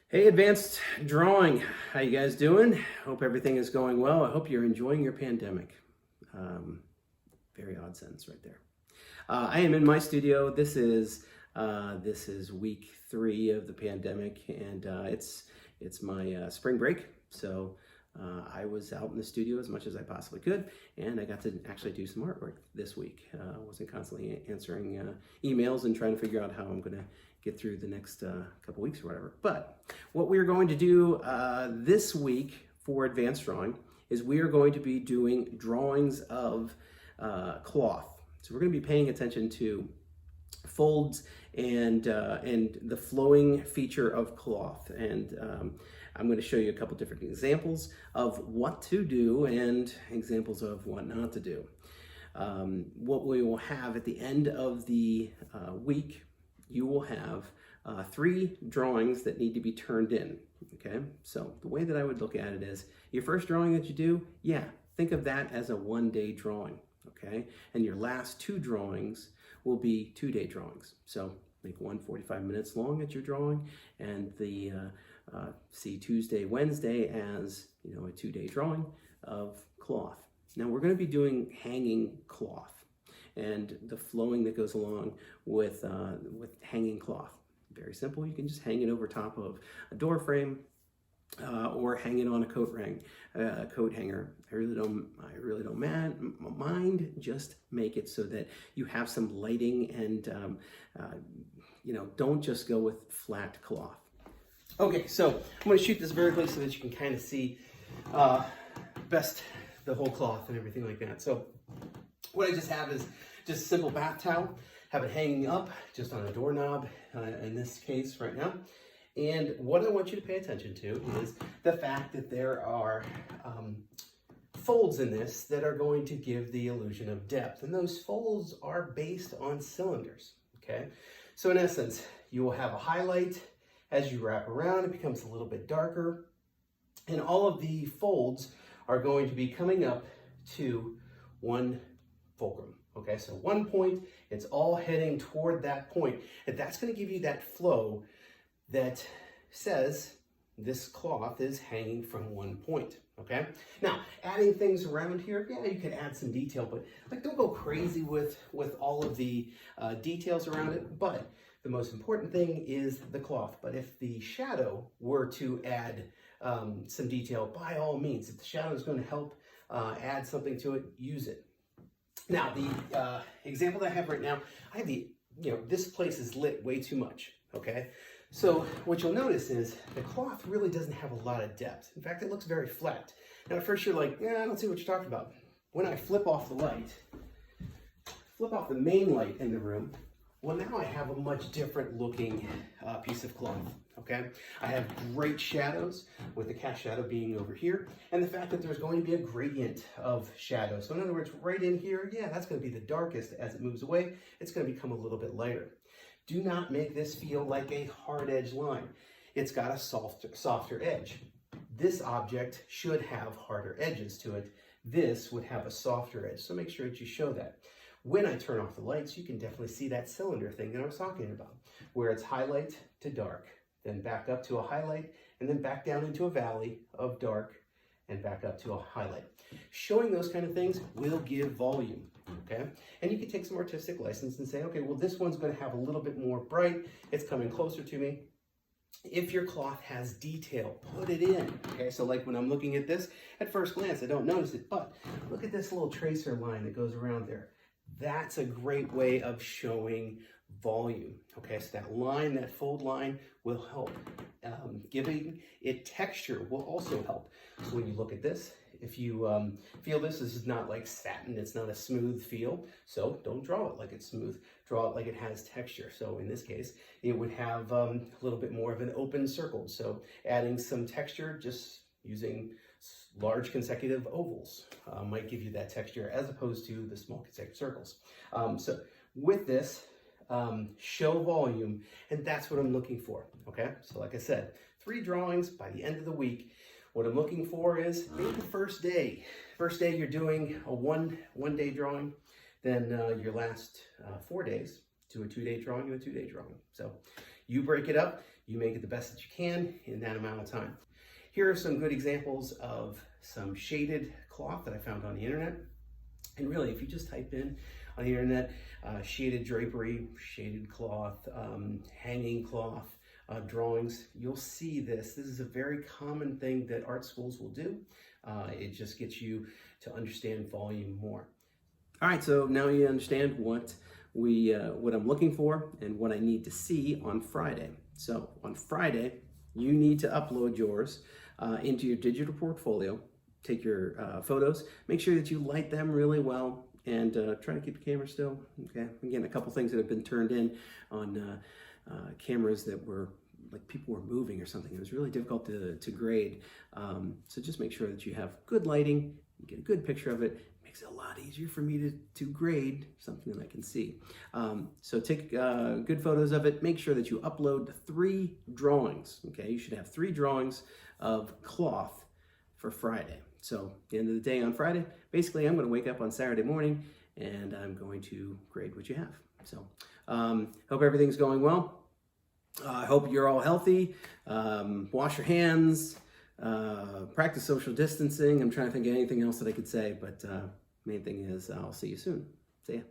Hey, Advanced Drawing. How you guys doing? Hope everything is going well. I hope you're enjoying your pandemic. Um, Very odd sentence right there. I am in my studio. This is week 3 of the pandemic, and it's my spring break. So I was out in the studio as much as I possibly could, and I got to actually do some artwork this week. I wasn't constantly answering emails and trying to figure out how I'm going to get through the next couple weeks or whatever. But what we're going to do this week for Advanced Drawing is we are going to be doing drawings of cloth. So we're going to be paying attention to folds and the flowing feature of cloth. And I'm going to show you a couple different examples of what to do and examples of what not to do. What we will have at the end of the week, you will have 3 drawings that need to be turned in. Okay, so the way that I would look at it is your first drawing that you do, think of that as a 1-day drawing. Okay, and your last 2 drawings will be 2-day drawings. So make one 45 minutes long at your drawing, and the see Tuesday, Wednesday as a 2-day drawing of cloth. Now we're going to be doing hanging cloth and the flowing that goes along with hanging cloth. Very simple. You can just hang it over top of a door frame or hang it on a coat hanger. I really don't mind. Just make it so that you have some lighting and don't just go with flat cloth. Okay, so I'm going to shoot this vertically so that you can kind of see best the whole cloth and everything like that. So what I just have is just a simple bath towel. Have it hanging up just on a doorknob in this case right now. And what I want you to pay attention to is the fact that there are folds in this that are going to give the illusion of depth. And those folds are based on cylinders, okay? So in essence, you will have a highlight. As you wrap around, it becomes a little bit darker. And all of the folds are going to be coming up to one fulcrum. Okay, so one point, it's all heading toward that point. And that's going to give you that flow that says this cloth is hanging from one point. Okay, now adding things around here, you could add some detail, but don't go crazy with all of the details around it. But the most important thing is the cloth. But if the shadow were to add some detail, by all means, if the shadow is going to help add something to it, use it. Now, the example that I have right now, I have this place is lit way too much, okay? So what you'll notice is the cloth really doesn't have a lot of depth. In fact, it looks very flat. Now, at first you're like, I don't see what you're talking about. When I flip off the light, flip off the main light in the room, well, now I have a much different looking piece of cloth, okay? I have great shadows, with the cast shadow being over here, and the fact that there's going to be a gradient of shadow. So in other words, right in here, that's going to be the darkest. As it moves away, it's going to become a little bit lighter. Do not make this feel like a hard edge line. It's got a softer edge. This object should have harder edges to it. This would have a softer edge, so make sure that you show that. When I turn off the lights, you can definitely see that cylinder thing that I was talking about, where it's highlight to dark, then back up to a highlight, and then back down into a valley of dark, and back up to a highlight. Showing those kind of things will give volume, okay? And you can take some artistic license and say, okay, well, this one's going to have a little bit more bright. It's coming closer to me. If your cloth has detail, put it in, okay? So like when I'm looking at this, at first glance, I don't notice it, but look at this little tracer line that goes around there. That's a great way of showing volume, okay? So that line, that fold line will help. Giving it texture will also help. So when you look at this, if you feel this is not like satin, it's not a smooth feel, so don't draw it like it's smooth. Draw it like it has texture. So in this case, it would have a little bit more of an open circle. So adding some texture, just using large consecutive ovals might give you that texture as opposed to the small consecutive circles. So with this, show volume, and that's what I'm looking for, okay? So like I said, 3 drawings by the end of the week. What I'm looking for is maybe the first day. First day you're doing a one-day drawing, then your last 4 days do a 2-day drawing and a 2-day drawing. So you break it up. you make it the best that you can in that amount of time. Here are some good examples of some shaded cloth that I found on the internet. And really, if you just type in on the internet, shaded drapery, shaded cloth, hanging cloth, drawings, you'll see this. This is a very common thing that art schools will do. It just gets you to understand volume more. All right, so now you understand what I'm looking for and what I need to see on Friday. So on Friday, you need to upload yours into your digital portfolio. Take your photos, make sure that you light them really well, and try to keep the camera still. Okay. Again, a couple things that have been turned in on cameras that were like people were moving or something. It was really difficult to grade. So just make sure that you have good lighting, you get a good picture of it. It makes it a lot easier for me to grade something that I can see. So take good photos of it. Make sure that you upload 3 drawings. Okay, you should have 3 drawings of cloth for Friday. So at the end of the day on Friday, basically I'm going to wake up on Saturday morning and I'm going to grade what you have. So hope everything's going well. I hope you're all healthy. Wash your hands, practice social distancing. I'm trying to think of anything else that I could say, but main thing is I'll see you soon. See ya.